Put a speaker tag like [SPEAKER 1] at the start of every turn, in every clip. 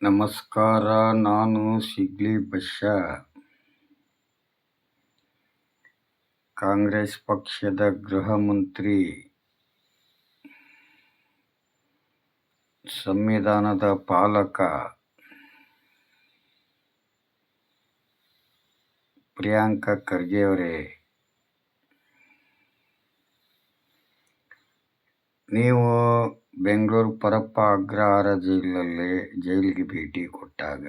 [SPEAKER 1] ನಮಸ್ಕಾರ. ನಾನು ಶಿಗ್ಲಿ ಬಶ್ಯ, ಕಾಂಗ್ರೆಸ್ ಪಕ್ಷದ ಗೃಹ ಮಂತ್ರಿ. ಸಂವಿಧಾನದ ಪಾಲಕ ಪ್ರಿಯಾಂಕ ಖರ್ಗೆ ಅವರೇ, ನೀವು ಬೆಂಗಳೂರು ಪರಪ್ಪ ಅಗ್ರಹಾರ ಜೈಲಿಗೆ ಭೇಟಿ ಕೊಟ್ಟಾಗ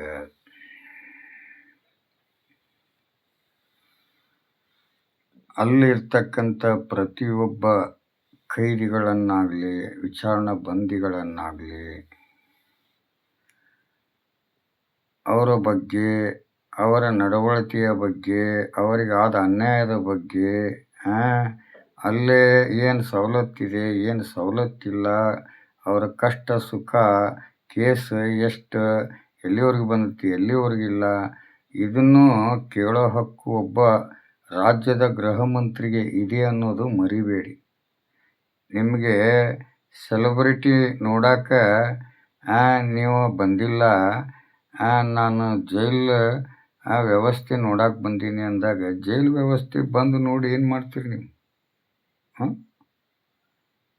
[SPEAKER 1] ಅಲ್ಲಿರ್ತಕ್ಕಂಥ ಪ್ರತಿಯೊಬ್ಬ ಖೈದಿಗಳನ್ನಾಗಲಿ, ವಿಚಾರಣಾ ಬಂದಿಗಳನ್ನಾಗಲಿ, ಅವರ ಬಗ್ಗೆ, ಅವರ ನಡವಳಿಕೆಯ ಬಗ್ಗೆ, ಅವರಿಗಾದ ಅನ್ಯಾಯದ ಬಗ್ಗೆ, ಅಲ್ಲೇ ಏನು ಸವಲತ್ತಿದೆ, ಏನು ಸವಲತ್ತಿಲ್ಲ, ಅವರ ಕಷ್ಟ ಸುಖ, ಕೇಸ್ ಎಷ್ಟು, ಎಲ್ಲಿವರೆಗೆ ಬಂದೈತಿ, ಎಲ್ಲಿವರೆಗಿಲ್ಲ, ಇದನ್ನು ಕೇಳೋ ಹಕ್ಕು ಒಬ್ಬ ರಾಜ್ಯದ ಗೃಹ ಮಂತ್ರಿಗೆ ಇದೆ ಅನ್ನೋದು ಮರಿಬೇಡಿ. ನಿಮಗೆ ಸೆಲೆಬ್ರಿಟಿ ನೋಡಾಕ ನೀವು ಬಂದಿಲ್ಲ, ನಾನು ಜೈಲ್ ವ್ಯವಸ್ಥೆ ನೋಡಕ್ಕೆ ಬಂದೀನಿ ಅಂದಾಗ ಜೈಲ್ ವ್ಯವಸ್ಥೆ ಬಂದು ನೋಡಿ ಏನು ಮಾಡ್ತೀರಿ ನೀವು?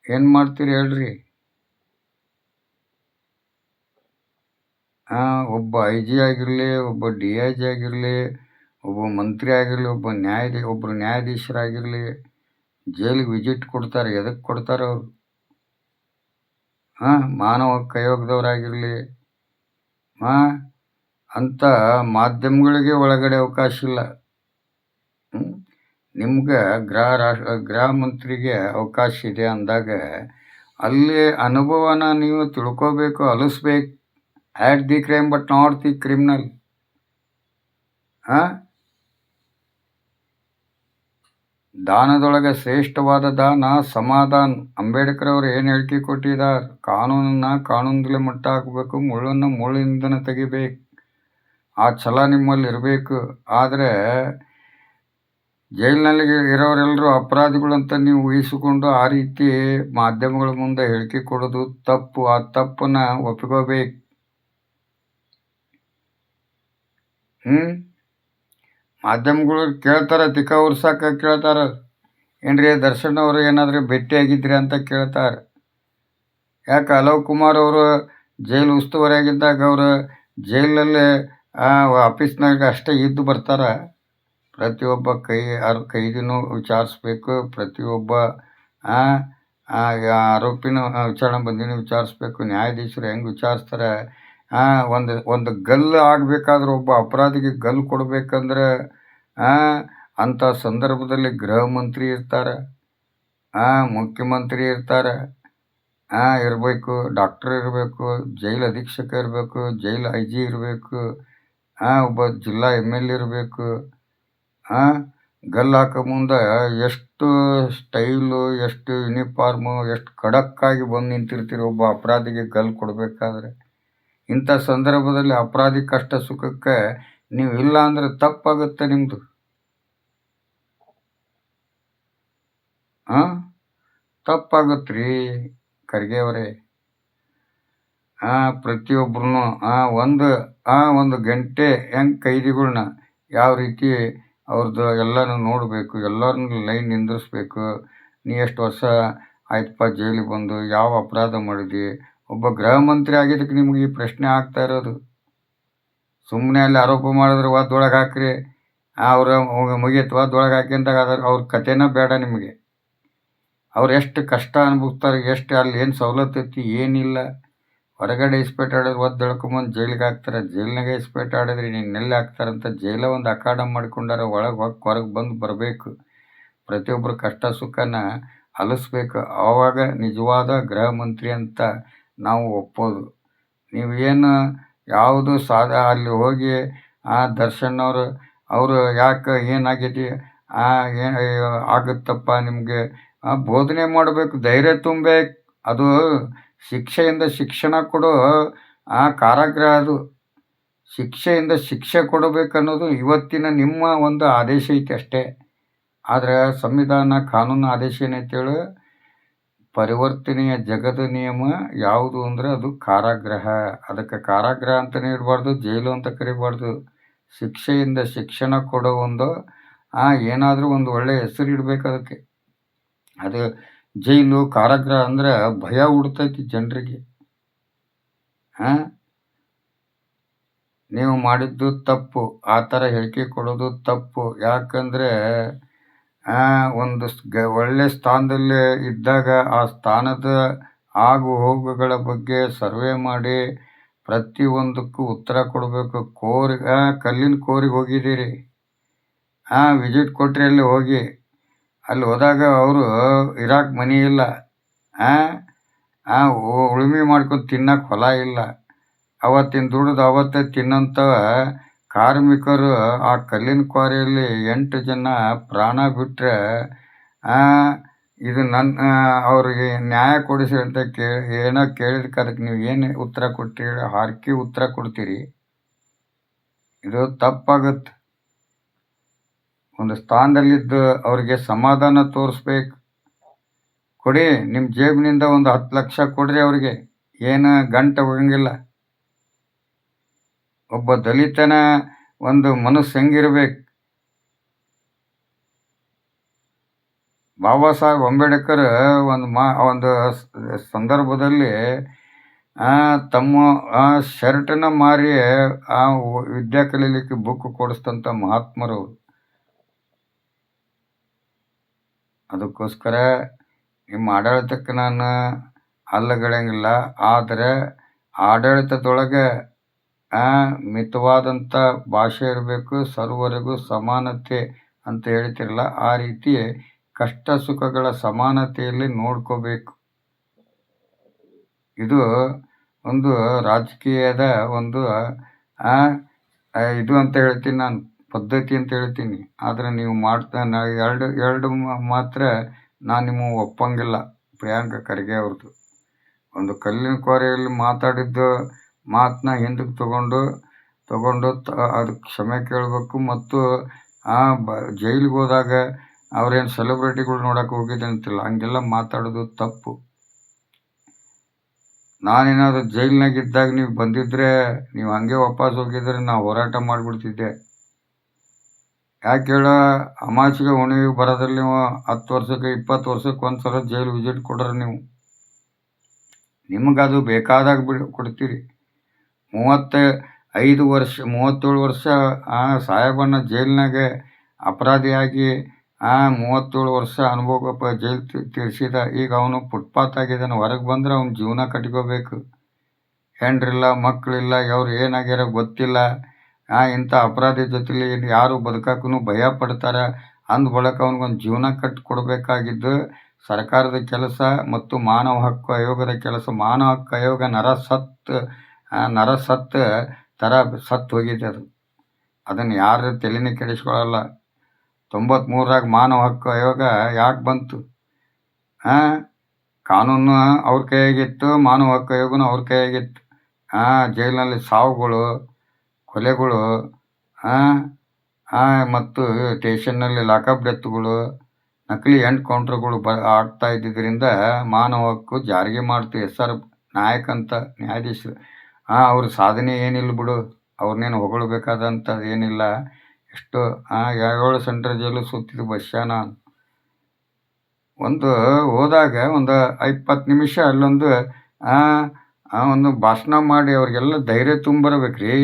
[SPEAKER 1] ಏನು ಮಾಡ್ತೀರಿ ಹೇಳ್ರಿ? ಒಬ್ಬ IG ಆಗಿರಲಿ, ಒಬ್ಬ DIG ಆಗಿರಲಿ, ಒಬ್ಬ ಮಂತ್ರಿ ಆಗಿರಲಿ, ಒಬ್ಬರು ನ್ಯಾಯಾಧೀಶರಾಗಿರಲಿ ಜೈಲಿಗೆ ವಿಸಿಟ್ ಕೊಡ್ತಾರೆ. ಎದಕ್ಕೆ ಕೊಡ್ತಾರೆ ಅವರು? ಮಾನವ ಹಕ್ಕು ಆಯೋಗದವರಾಗಿರಲಿ, ಅಂಥ ಮಾಧ್ಯಮಗಳಿಗೆ ಒಳಗಡೆ ಅವಕಾಶ ಇಲ್ಲ. ನಿಮ್ಗೆ ಗೃಹ ಮಂತ್ರಿಗೆ ಅವಕಾಶ ಇದೆ ಅಂದಾಗ ಅಲ್ಲಿ ಅನುಭವನ ನೀವು ತಿಳ್ಕೋಬೇಕು, ಅಲಿಸ್ಬೇಕು. At the crime but not the criminal. ದಾನದೊಳಗೆ ಶ್ರೇಷ್ಠವಾದ ದಾನ ಸಮಾಧಾನ. ಅಂಬೇಡ್ಕರ್ ಅವರು ಏನು ಹೇಳಿಕೆ ಕೊಟ್ಟಿದ್ದಾರೆ? ಕಾನೂನನ್ನು ಕಾನೂನಿಂದಲೇ ಮಟ್ಟ ಹಾಕಬೇಕು, ಮುಳ್ಳನ್ನು ಮುಳ್ಳಿನಿಂದನೇ ತೆಗಿಬೇಕು. ಆ ಛಲ ನಿಮ್ಮಲ್ಲಿ ಇರಬೇಕು. ಆದರೆ ಜೈಲಿನಲ್ಲಿ ಇರೋರೆಲ್ಲರೂ ಅಪರಾಧಿಗಳಂತ ನೀವು ಊಹಿಸಿಕೊಂಡು ಆ ರೀತಿ ಮಾಧ್ಯಮಗಳ ಮುಂದೆ ಹೇಳಿಕೆ ಕೊಡೋದು ತಪ್ಪು. ಆ ತಪ್ಪನ್ನು ಒಪ್ಪಿಕೋಬೇಕು. ಮಾಧ್ಯಮಗಳು ಕೇಳ್ತಾರೆ, ತಿಕ್ಕ ಉರ್ಸಾಕ ಕೇಳ್ತಾರೆ. ಏನ್ರಿ ದರ್ಶನ್ ಅವರು ಏನಾದರೂ ಭೇಟಿಯಾಗಿದ್ರಿ ಅಂತ ಕೇಳ್ತಾರೆ. ಯಾಕೆ ಅಲೋಕ್ ಕುಮಾರ್ ಅವರು ಜೈಲು ಉಸ್ತುವಾರಿಯಾಗಿದ್ದಾಗ ಅವರು ಜೈಲಲ್ಲೇ ಆಫೀಸ್ನಾಗ ಅಷ್ಟೇ ಇದ್ದು ಬರ್ತಾರೆ? ಪ್ರತಿಯೊಬ್ಬ ಕೈದಿನೂ ವಿಚಾರಿಸ್ಬೇಕು, ಪ್ರತಿಯೊಬ್ಬ ಆರೋಪಿನೂ ವಿಚಾರಣೆ ಬಂದಿನೂ ವಿಚಾರಿಸ್ಬೇಕು. ನ್ಯಾಯಾಧೀಶರು ಹೆಂಗೆ ವಿಚಾರಿಸ್ತಾರೆ? ಒಂದು ಗಲ್ಲು ಆಗಬೇಕಾದ್ರೆ, ಒಬ್ಬ ಅಪರಾಧಿಗೆ ಗಲ್ಲು ಕೊಡಬೇಕಂದ್ರೆ ಅಂಥ ಸಂದರ್ಭದಲ್ಲಿ ಗೃಹ ಮಂತ್ರಿ ಇರ್ತಾರೆ, ಮುಖ್ಯಮಂತ್ರಿ ಇರ್ತಾರೆ, ಇರಬೇಕು, ಡಾಕ್ಟರ್ ಇರಬೇಕು, ಜೈಲು ಅಧೀಕ್ಷಕ ಇರಬೇಕು, ಜೈಲು IG ಇರಬೇಕು, ಒಬ್ಬ ಜಿಲ್ಲಾ MLA ಇರಬೇಕು. ಗಲ್ಲು ಹಾಕೋ ಮುಂದೆ ಎಷ್ಟು ಸ್ಟೈಲು, ಎಷ್ಟು ಯೂನಿಫಾರ್ಮು, ಎಷ್ಟು ಖಡಕ್ಕಾಗಿ ಬಂದು ನಿಂತಿರ್ತೀರಿ ಒಬ್ಬ ಅಪರಾಧಿಗೆ ಗಲ್ಲು ಕೊಡಬೇಕಾದ್ರೆ. ಇಂಥ ಸಂದರ್ಭದಲ್ಲಿ ಅಪರಾಧಿ ಕಷ್ಟ ಸುಖಕ್ಕೆ ನೀವು ಇಲ್ಲ ಅಂದರೆ ತಪ್ಪಾಗುತ್ತೆ ನಿಮ್ಮದು. ತಪ್ಪಾಗುತ್ತೆ ರೀ ಖರ್ಗೆ ಅವರೇ. ಪ್ರತಿಯೊಬ್ಬರೂ ಒಂದು ಗಂಟೆ ಹೆಂಗೆ ಕೈದಿಗಳನ್ನ ಯಾವ ರೀತಿ ಅವ್ರದ್ದು ಎಲ್ಲನೂ ನೋಡಬೇಕು, ಎಲ್ಲರನ್ನೂ ಲೈನ್ ನಿಂದಿರಿಸ್ಬೇಕು. ನೀ ಎಷ್ಟು ವರ್ಷ ಆಯ್ತಪ್ಪ ಜೈಲಿಗೆ ಬಂದು, ಯಾವ ಅಪರಾಧ ಮಾಡಿದ್ವಿ? ಒಬ್ಬ ಗೃಹ ಮಂತ್ರಿ ಆಗಿದ್ದಕ್ಕೆ ನಿಮ್ಗೆ ಈ ಪ್ರಶ್ನೆ ಆಗ್ತಾ ಇರೋದು. ಸುಮ್ಮನೆ ಅಲ್ಲಿ ಆರೋಪ ಮಾಡಿದ್ರೆ ಒದ್ದೊಳಗೆ ಹಾಕ್ರಿ, ಮುಗಿಯತ್ತು ಒದ್ದೊಳಗೆ ಹಾಕಿಂದಾಗ ಅವ್ರ ಕಥೆನ ಬೇಡ ನಿಮಗೆ. ಅವ್ರು ಎಷ್ಟು ಕಷ್ಟ ಅನುಭವಿಸ್ತಾರೆ, ಎಷ್ಟು ಅಲ್ಲಿ ಏನು ಸವಲತ್ತು ಐತಿ, ಏನಿಲ್ಲ. ಹೊರಗಡೆ ಇಸ್ಪೇಟ್ ಆಡಿದ್ರೆ ಒದ್ದೊಳ್ಕೊಂಬಂದು ಜೈಲಿಗೆ ಹಾಕ್ತಾರೆ. ಜೈಲಿನಾಗೆ ಇಸ್ಪೇಟ್ ಆಡಿದ್ರೆ ನೀನೆಲ್ಲಿ ಹಾಕ್ತಾರಂತ ಜೈಲ ಒಂದು ಅಖಾಡ ಮಾಡ್ಕೊಂಡಾರ. ಒಳಗೆ ಹೋಗಿ ಹೊರಗೆ ಬಂದು ಬರಬೇಕು. ಪ್ರತಿಯೊಬ್ಬರು ಕಷ್ಟ ಸುಖನ ಅಲಿಸ್ಬೇಕು. ಆವಾಗ ನಿಜವಾದ ಗೃಹ ಮಂತ್ರಿ ಅಂತ ನಾವು ಒಪ್ಪೋದು. ನೀವೇನು ಯಾವುದು ಅಲ್ಲಿ ಹೋಗಿ ದರ್ಶನ್ ಅವರು ಯಾಕೆ ಏನಾಗೈತಿ, ಏನು ಆಗುತ್ತಪ್ಪ ನಿಮಗೆ ಬೋಧನೆ ಮಾಡಬೇಕು, ಧೈರ್ಯ ತುಂಬಬೇಕು. ಅದು ಶಿಕ್ಷೆಯಿಂದ ಶಿಕ್ಷಣ ಕೊಡೋ ಕಾರಾಗೃಹ. ಅದು ಶಿಕ್ಷೆಯಿಂದ ಶಿಕ್ಷೆ ಕೊಡಬೇಕನ್ನೋದು ಇವತ್ತಿನ ನಿಮ್ಮ ಒಂದು ಆದೇಶ ಐತಿ ಅಷ್ಟೇ. ಆದರೆ ಸಂವಿಧಾನ ಕಾನೂನು ಆದೇಶ ಏನೈತೇಳು? ಪರಿವರ್ತನೆಯ ಜಗದ ನಿಯಮ ಯಾವುದು ಅಂದರೆ ಅದು ಕಾರಾಗೃಹ. ಅದಕ್ಕೆ ಕಾರಾಗೃಹ ಅಂತಲೇ ಇಡಬಾರ್ದು, ಜೈಲು ಅಂತ ಕರಿಬಾರ್ದು. ಶಿಕ್ಷೆಯಿಂದ ಶಿಕ್ಷಣ ಕೊಡೋ ಒಂದು ಏನಾದರೂ ಒಂದು ಒಳ್ಳೆಯ ಹೆಸರು ಇಡಬೇಕು ಅದಕ್ಕೆ. ಅದು ಜೈಲು ಕಾರಾಗೃಹ ಅಂದ್ರೆ ಭಯ ಹುಡ್ತೈತಿ ಜನರಿಗೆ. ನೀವು ಮಾಡಿದ್ದು ತಪ್ಪು, ಆ ಥರ ಹೇಳಿಕೆ ಕೊಡೋದು ತಪ್ಪು. ಯಾಕಂದರೆ ಒಂದು ಒಳ್ಳೆ ಸ್ಥಾನದಲ್ಲಿ ಇದ್ದಾಗ ಆ ಸ್ಥಾನದ ಆಗು ಹೋಗುಗಳ ಬಗ್ಗೆ ಸರ್ವೆ ಮಾಡಿ ಪ್ರತಿಯೊಂದಕ್ಕೂ ಉತ್ತರ ಕೊಡಬೇಕು. ಕಲ್ಲಿನ ಕೋರಿಗೆ ಹೋಗಿದ್ದೀರಿ, ವಿಸಿಟ್ ಕೊಟ್ರಿ, ಅಲ್ಲಿ ಹೋಗಿ ಅಲ್ಲಿ ಹೋದಾಗ ಅವರು ಇರಾಕ್ ಮನೆ ಇಲ್ಲ, ಉಳುಮೆ ಮಾಡ್ಕೊಂಡು ತಿನ್ನಕ್ಕೆ ಹೊಲ ಇಲ್ಲ. ಅವತ್ತಿನ ದುಡಿದು ಅವತ್ತೇ ತಿನ್ನಂಥ ಕಾರ್ಮಿಕರು ಆ ಕಲ್ಲಿನ ಕ್ವಾರಿಯಲ್ಲಿ 8 ಜನ ಪ್ರಾಣ ಬಿಟ್ಟರೆ ಇದು ಅವ್ರಿಗೆ ನ್ಯಾಯ ಕೊಡಿಸಿ ಅಂತ ಏನೋ ಕೇಳಿದಕ್ಕೆ ಅದಕ್ಕೆ ನೀವು ಏನು ಉತ್ತರ ಕೊಡ್ತೀರಿ? ಹಾರ್ಕಿ ಉತ್ತರ ಕೊಡ್ತೀರಿ? ಇದು ತಪ್ಪಾಗುತ್ತೆ. ಒಂದು ಸ್ಥಾನದಲ್ಲಿದ್ದು ಅವ್ರಿಗೆ ಸಮಾಧಾನ ತೋರಿಸ್ಬೇಕು. ಕೊಡಿ, ನಿಮ್ಮ ಜೇಬಿನಿಂದ ಒಂದು 10 ಲಕ್ಷ ಕೊಡ್ರಿ ಅವ್ರಿಗೆ, ಏನು ಗಂಟೆ ಹೋಗಂಗಿಲ್ಲ. ಒಬ್ಬ ದಲಿತನ ಒಂದು ಮನಸ್ಸು ಹೆಂಗಿರ್ಬೇಕು? ಬಾಬಾ ಸಾಹೇಬ್ ಅಂಬೇಡ್ಕರ್ ಒಂದು ಸಂದರ್ಭದಲ್ಲಿ ತಮ್ಮ ಶರ್ಟನ್ನ ಮಾರಿ ವಿದ್ಯಾ ಕಲೀಲಿಕ್ಕೆ ಬುಕ್ ಕೊಡಿಸ್ತಂಥ ಮಹಾತ್ಮರು. ಅದಕ್ಕೋಸ್ಕರ ನಿಮ್ಮ ಆಡಳಿತಕ್ಕೆ ನಾನು ಅಲ್ಲಗಳೆಂಗಿಲ್ಲ, ಆದರೆ ಆಡಳಿತದೊಳಗೆ ಮಿತವಾದಂಥ ಭಾಷೆ ಇರಬೇಕು. ಸರ್ವರಿಗೂ ಸಮಾನತೆ ಅಂತ ಹೇಳ್ತಿರಲ್ಲ, ಆ ರೀತಿ ಕಷ್ಟ ಸುಖಗಳ ಸಮಾನತೆಯಲ್ಲಿ ನೋಡ್ಕೋಬೇಕು. ಇದು ಒಂದು ರಾಜಕೀಯದ ಒಂದು ಇದು ಅಂತ ಹೇಳ್ತೀನಿ ನಾನು, ಪದ್ಧತಿ ಅಂತ ಹೇಳ್ತೀನಿ. ಆದರೆ ನೀವು ಎರಡು ಮಾತ್ರ ನಾನು ನಿಮಗೆ ಒಪ್ಪಂಗಿಲ್ಲ. ಪ್ರಿಯಾಂಕ ಖರ್ಗೆ ಅವ್ರದ್ದು ಒಂದು ಕಲ್ಲಿನ ಕ್ವಾರೆಯಲ್ಲಿ ಮಾತಾಡಿದ್ದು ಮಾತನ್ನ ಹಿಂದಕ್ಕೆ ತಗೊಂಡು ಅದಕ್ಕೆ ಕ್ಷಮೆ ಕೇಳಬೇಕು. ಮತ್ತು ಜೈಲಿಗೆ ಹೋದಾಗ ಅವ್ರೇನು ಸೆಲೆಬ್ರಿಟಿಗಳು ನೋಡೋಕೆ ಹೋಗಿದ್ದೆ ಅಂತಿಲ್ಲ, ಹಂಗೆಲ್ಲ ಮಾತಾಡೋದು ತಪ್ಪು. ನಾನೇನಾದರೂ ಜೈಲಿನಾಗಿದ್ದಾಗ ನೀವು ಬಂದಿದ್ರೆ, ನೀವು ಹಂಗೆ ವಾಪಸ್ ಹೋಗಿದ್ರೆ ನಾವು ಹೋರಾಟ ಮಾಡಿಬಿಡ್ತಿದ್ದೆ. ಯಾಕೆ ಹೇಳೋ? ಅಮಾಸಿಗೆ ಹುಣ್ಣಿಮೆಗೆ ಬರೋದ್ರಲ್ಲಿ ನೀವು 10 ವರ್ಷಕ್ಕೆ 20 ವರ್ಷಕ್ಕೆ ಒಂದು ಸಲ ಜೈಲು ವಿಸಿಟ್ ಕೊಡ್ರಿ. ನಿಮಗದು ಬೇಕಾದಾಗ ಕೊಡ್ತೀರಿ. 37 ವರ್ಷ ಸಾಹೇಬಣ್ಣ ಜೈಲಿನಾಗೆ ಅಪರಾಧಿಯಾಗಿ 37 ವರ್ಷ ಅನುಭವ ಜೈಲು ತೀರಿಸಿದ. ಈಗ ಅವನು ಫುಟ್ಪಾತ್ ಆಗಿದ್ದಾನೆ. ಹೊರಗೆ ಬಂದರೆ ಅವ್ನ ಜೀವನ ಕಟ್ಕೋಬೇಕು. ಹೆಂಡ್ರಿಲ್ಲ, ಮಕ್ಕಳಿಲ್ಲ, ಅವ್ರು ಏನಾಗ್ಯಾರ ಗೊತ್ತಿಲ್ಲ. ಇಂಥ ಅಪರಾಧಿ ಜೊತೆಲಿ ಯಾರು ಬದುಕಕ್ಕೂ ಭಯ ಪಡ್ತಾರೆ. ಅಂದ ಬಳಕ ಅವ್ನಿಗೊಂದು ಜೀವನ ಕಟ್ಟಿಕೊಡ್ಬೇಕಾಗಿದ್ದು ಸರ್ಕಾರದ ಕೆಲಸ ಮತ್ತು ಮಾನವ ಹಕ್ಕು ಆಯೋಗದ ಕೆಲಸ. ಮಾನವ ಹಕ್ಕು ಆಯೋಗ ನರ ಸತ್ತು ಹೋಗಿದೆ. ಅದನ್ನು ಯಾರು ತಲೆನೇ ಕೆಡಿಸ್ಕೊಳ್ಳಲ್ಲ. 93ರಾಗ ಮಾನವ ಹಕ್ಕು ಆಯೋಗ ಯಾಕೆ ಬಂತು? ಕಾನೂನು ಅವ್ರ ಕೈಯಾಗಿತ್ತು, ಮಾನವ ಹಕ್ಕು ಆಯೋಗನೂ ಅವ್ರ ಕೈಯಾಗಿತ್ತು. ಜೈಲಿನಲ್ಲಿ ಸಾವುಗಳು, ಕೊಲೆಗಳು, ಮತ್ತು ಸ್ಟೇಷನ್ನಲ್ಲಿ ಲಾಕಪ್ ಡೆತ್ಗಳು, ನಕಲಿ ಎನ್ಕೌಂಟ್ರ್ಗಳು ಆಗ್ತಾ ಇದ್ದಿದ್ದರಿಂದ ಮಾನವ ಹಕ್ಕು ಜಾರಿಗೆ ಮಾಡ್ತು. SR ನಾಯಕ್ ಅಂತ ನ್ಯಾಯಾಧೀಶರು. ಅವ್ರ ಸಾಧನೆ ಏನಿಲ್ಲ ಬಿಡು, ಅವ್ರನ್ನೇನು ಹೊಗಳ್ಬೇಕಾದಂಥದ್ದು ಏನಿಲ್ಲ. ಎಷ್ಟು 7 ಸೆಂಟ್ರಲ್ ಜೈಲು ಸುತ್ತಿದ್ದು ಬಸ್ಸಾ ನಾನು. ಹೋದಾಗ ಒಂದು 20 ನಿಮಿಷ ಅಲ್ಲೊಂದು ಒಂದು ಭಾಷಣ ಮಾಡಿ ಅವ್ರಿಗೆಲ್ಲ ಧೈರ್ಯ ತುಂಬರ್ಬೇಕ್ರಿ.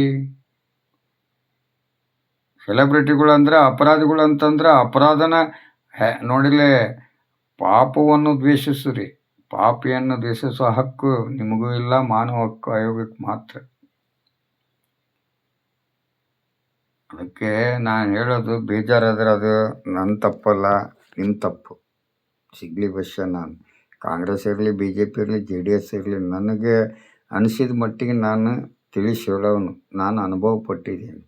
[SPEAKER 1] ಸೆಲೆಬ್ರಿಟಿಗಳು ಅಂದ್ರೆ ಅಪರಾಧಿಗಳು ಅಂತಂದ್ರೆ ಅಪರಾಧನ ನೋಡಿಲೆ ಪಾಪವನ್ನು ದ್ವೇಷಿಸ್ರಿ. ಪಾಪಿಯನ್ನು ದ್ವೇಷಿಸುವ ಹಕ್ಕು ನಿಮಗೂ ಇಲ್ಲ, ಮಾನವ ಹಕ್ಕು ಆಯೋಗಕ್ಕೆ ಮಾತ್ರ. ಅದಕ್ಕೆ ನಾನು ಹೇಳೋದು, ಬೇಜಾರಾದ್ರೆ ಅದು ನನ್ನ ತಪ್ಪಲ್ಲ, ನಿಮ್ಮ ತಪ್ಪು. ಸಿಗಲಿ ಬಸ್ಸ. ನಾನು ಕಾಂಗ್ರೆಸ್ ಇರಲಿ, BJP ಇರಲಿ, JDS ಇರಲಿ, ನನಗೆ ಅನಿಸಿದ ಮಟ್ಟಿಗೆ ನಾನು ತಿಳಿಸಿ ಹೇಳೋನು. ನಾನು ಅನುಭವ ಪಟ್ಟಿದ್ದೀನಿ.